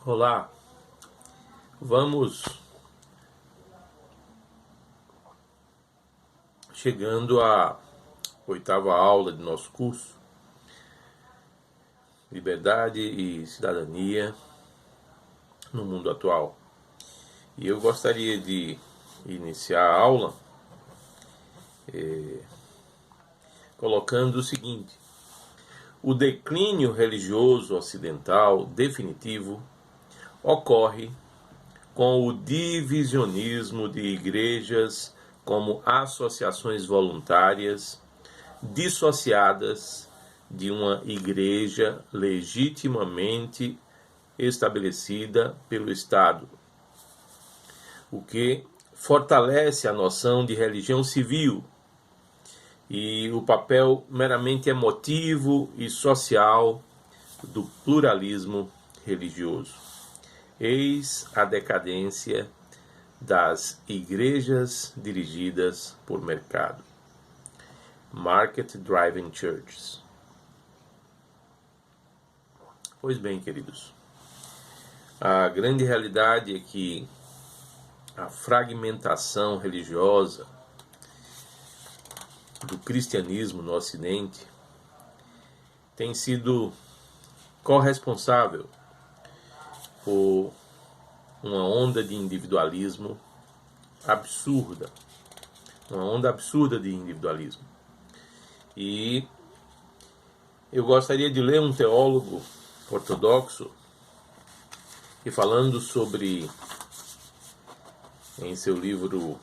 Olá, vamos chegando à oitava aula de nosso curso Liberdade e Cidadania no Mundo Atual. E eu gostaria de iniciar a aula colocando o seguinte: o declínio religioso ocidental definitivo ocorre com o divisionismo de igrejas como associações voluntárias dissociadas de uma igreja legitimamente estabelecida pelo Estado, o que fortalece a noção de religião civil e o papel meramente emotivo e social do pluralismo religioso. Eis a decadência das igrejas dirigidas por mercado. Market Driven Churches. Pois bem, queridos, a grande realidade é que a fragmentação religiosa do cristianismo no Ocidente tem sido corresponsável por uma onda de individualismo absurda, uma onda absurda de individualismo. E eu gostaria de ler um teólogo ortodoxo que, falando sobre, em seu livro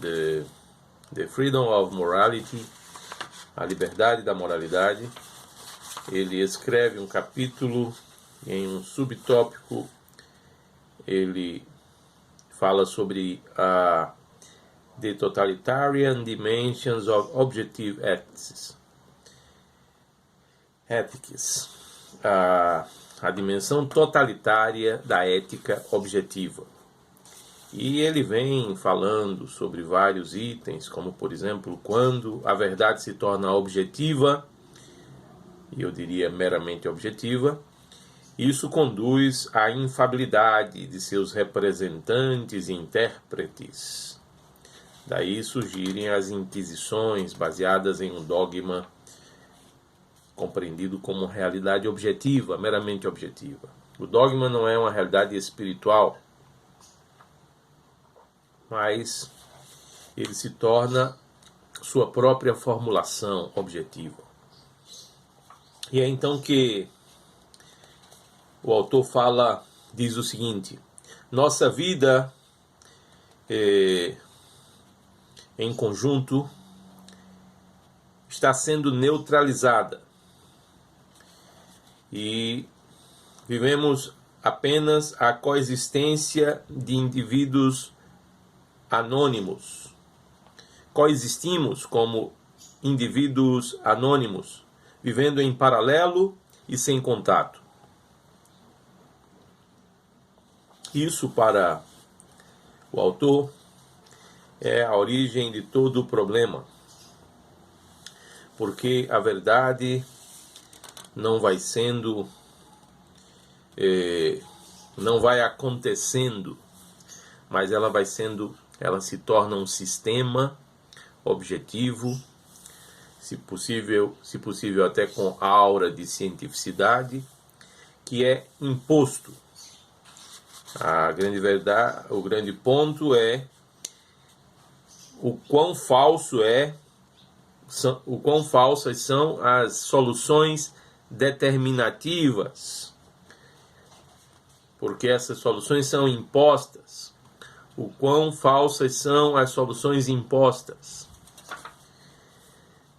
The Freedom of Morality, a liberdade da moralidade, ele escreve um capítulo em um subtópico. Ele fala sobre The Totalitarian Dimensions of Objective Ethics, a dimensão totalitária da ética objetiva. E ele vem falando sobre vários itens, como, por exemplo, quando a verdade se torna objetiva, e eu diria meramente objetiva, isso conduz à infabilidade de seus representantes e intérpretes. Daí surgirem as inquisições baseadas em um dogma compreendido como realidade objetiva, meramente objetiva. O dogma não é uma realidade espiritual, mas ele se torna sua própria formulação objetiva. E é então que o autor diz o seguinte: nossa vida em conjunto está sendo neutralizada e vivemos apenas a coexistência de indivíduos anônimos. Coexistimos como indivíduos anônimos, vivendo em paralelo e sem contato. Isso, para o autor, é a origem de todo o problema, porque a verdade não vai acontecendo, mas ela se torna um sistema objetivo, se possível até com aura de cientificidade, que é imposto. A grande verdade, o grande ponto é o quão falsas são as soluções determinativas, porque essas soluções são impostas. O quão falsas são as soluções impostas,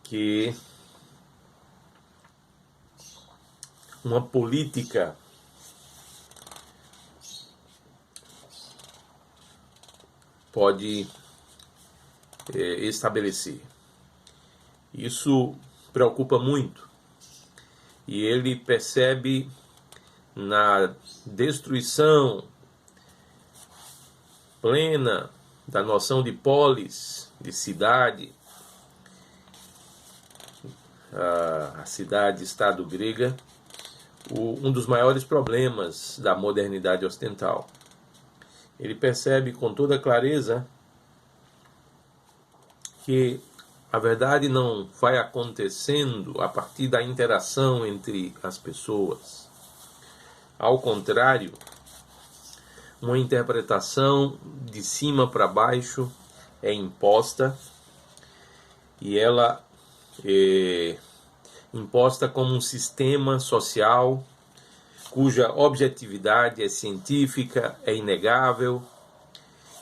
que uma política pode estabelecer. Isso preocupa muito. E ele percebe na destruição plena da noção de polis, de cidade, a cidade-estado grega, um dos maiores problemas da modernidade ocidental. Ele percebe com toda clareza que a verdade não vai acontecendo a partir da interação entre as pessoas. Ao contrário, uma interpretação de cima para baixo é imposta, e ela é imposta como um sistema social cuja objetividade é científica, é inegável,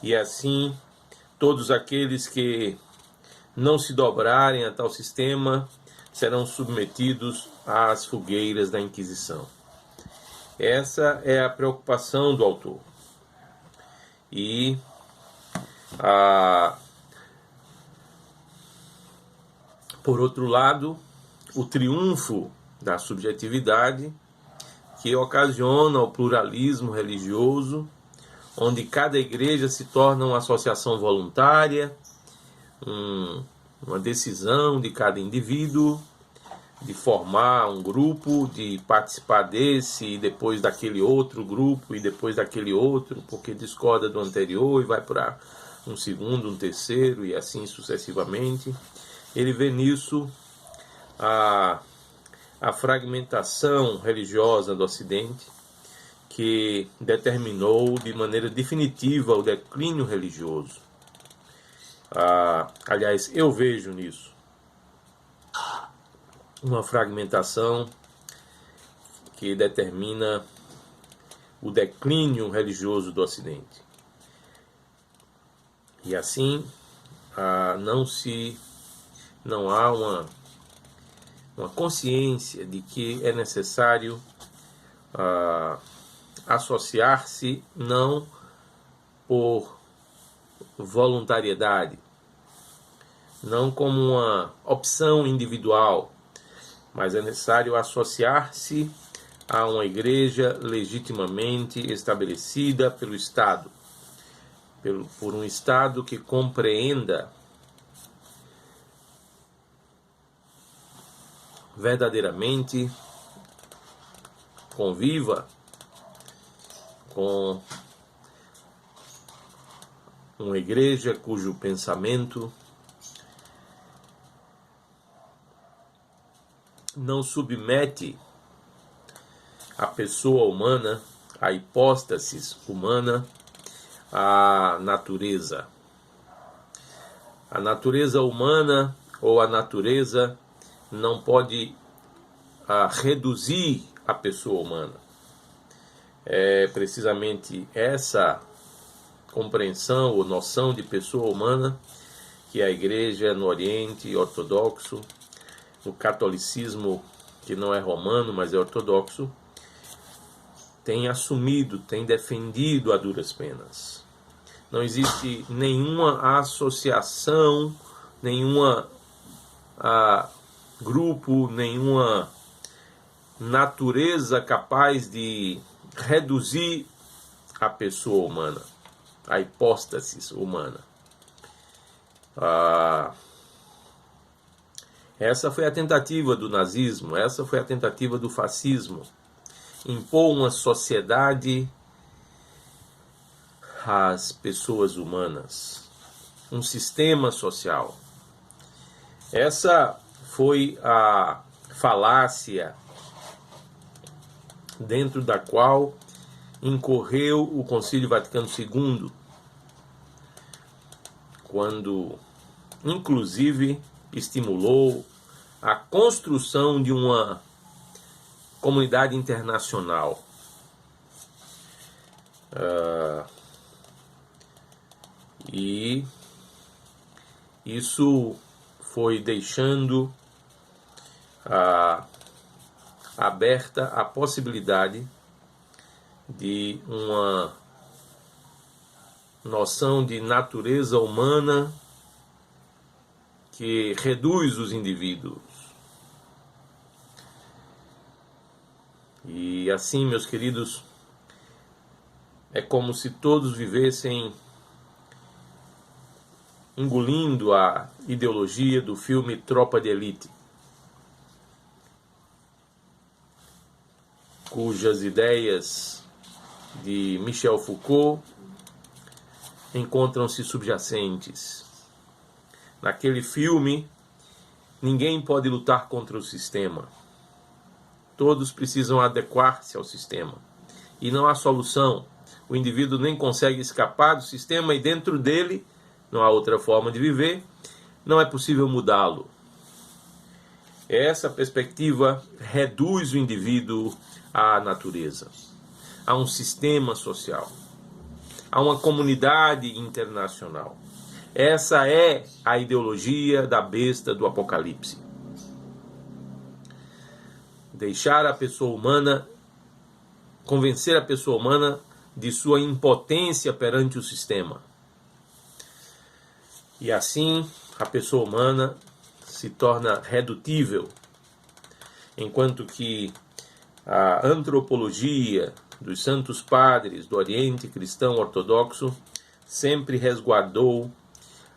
e assim todos aqueles que não se dobrarem a tal sistema serão submetidos às fogueiras da Inquisição. Essa é a preocupação do autor. E por outro lado, o triunfo da subjetividade, que ocasiona o pluralismo religioso, onde cada igreja se torna uma associação voluntária, uma decisão de cada indivíduo de formar um grupo, de participar desse e depois daquele outro grupo e depois daquele outro, porque discorda do anterior e vai para um segundo, um terceiro e assim sucessivamente. Ele vê nisso a fragmentação religiosa do Ocidente, que determinou de maneira definitiva o declínio religioso. Aliás, eu vejo nisso uma fragmentação que determina o declínio religioso do Ocidente. E assim, não há uma consciência de que é necessário associar-se não por voluntariedade, não como uma opção individual, mas é necessário associar-se a uma igreja legitimamente estabelecida pelo Estado, por um Estado que compreenda verdadeiramente, conviva com uma igreja cujo pensamento não submete a pessoa humana, a hipóstase humana, à natureza. A natureza humana ou a natureza não pode reduzir a pessoa humana. É precisamente essa compreensão ou noção de pessoa humana que a igreja no Oriente ortodoxo, no catolicismo que não é romano, mas é ortodoxo, tem assumido, tem defendido a duras penas. Não existe nenhuma associação, nenhuma grupo, nenhuma natureza capaz de reduzir a pessoa humana, a hipóstase humana. Essa foi a tentativa do nazismo, essa foi a tentativa do fascismo, impor uma sociedade às pessoas humanas, um sistema social. Essa foi a falácia dentro da qual incorreu o Concílio Vaticano II, quando, inclusive, estimulou a construção de uma comunidade internacional. E isso foi deixando aberta a possibilidade de uma noção de natureza humana que reduz os indivíduos. E assim, meus queridos, é como se todos vivessem engolindo a ideologia do filme Tropa de Elite. cujas ideias de Michel Foucault encontram-se subjacentes. Naquele filme, ninguém pode lutar contra o sistema. Todos precisam adequar-se ao sistema. E não há solução. O indivíduo nem consegue escapar do sistema e dentro dele não há outra forma de viver. Não é possível mudá-lo. Essa perspectiva reduz o indivíduo à natureza, a um sistema social, a uma comunidade internacional. Essa é a ideologia da besta do Apocalipse. Deixar a pessoa humana, convencer a pessoa humana de sua impotência perante o sistema. E assim a pessoa humana se torna redutível, enquanto que a antropologia dos santos padres do Oriente cristão ortodoxo sempre resguardou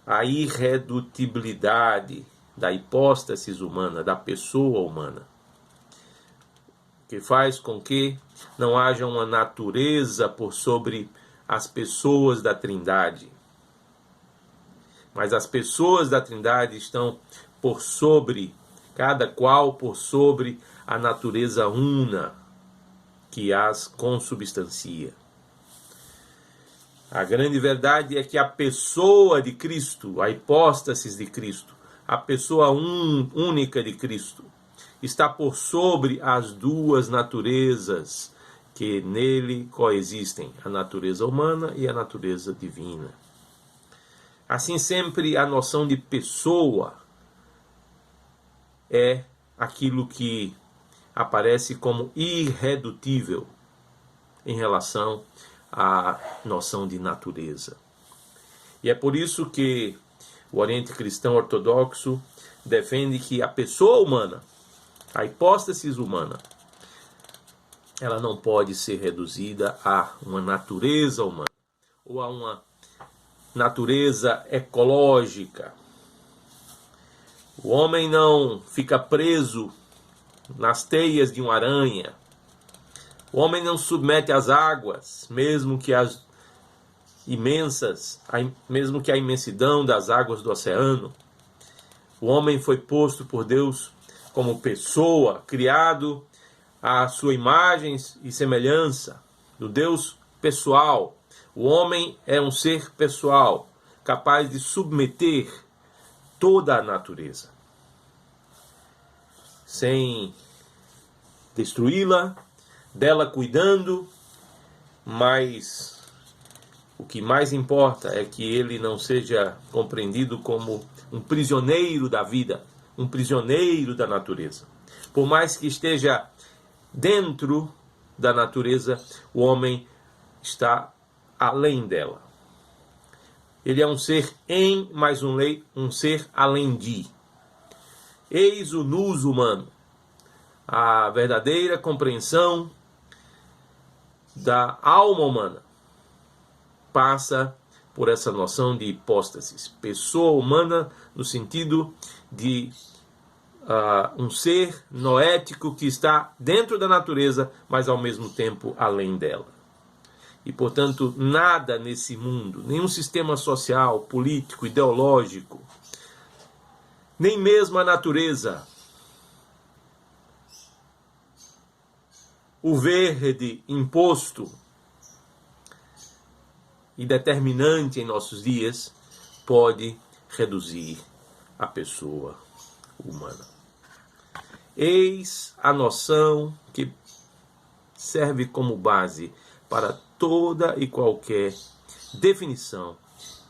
a irredutibilidade da hipóstase humana, da pessoa humana, que faz com que não haja uma natureza por sobre as pessoas da Trindade. Mas as pessoas da Trindade estão por sobre, cada qual por sobre a natureza una que as consubstancia. A grande verdade é que a pessoa de Cristo, a hipóstase de Cristo, a pessoa única de Cristo, está por sobre as duas naturezas que nele coexistem, a natureza humana e a natureza divina. Assim, sempre a noção de pessoa é aquilo que aparece como irredutível em relação à noção de natureza. E é por isso que o Oriente Cristão Ortodoxo defende que a pessoa humana, a hipóstase humana, ela não pode ser reduzida a uma natureza humana ou a uma natureza ecológica. O homem não fica preso nas teias de uma aranha. O homem não submete às águas, mesmo que a imensidão das águas do oceano. O homem foi posto por Deus como pessoa, criado à sua imagem e semelhança, do Deus pessoal. O homem é um ser pessoal, capaz de submeter toda a natureza, sem destruí-la, dela cuidando, mas o que mais importa é que ele não seja compreendido como um prisioneiro da vida, um prisioneiro da natureza. Por mais que esteja dentro da natureza, o homem está além dela. Ele é um ser em, mais um ser além de. Eis o nous humano, a verdadeira compreensão da alma humana passa por essa noção de hipóstases. Pessoa humana no sentido de um ser noético que está dentro da natureza, mas ao mesmo tempo além dela. E, portanto, nada nesse mundo, nenhum sistema social, político, ideológico, nem mesmo a natureza, o verde imposto e determinante em nossos dias, pode reduzir a pessoa humana. Eis a noção que serve como base para toda e qualquer definição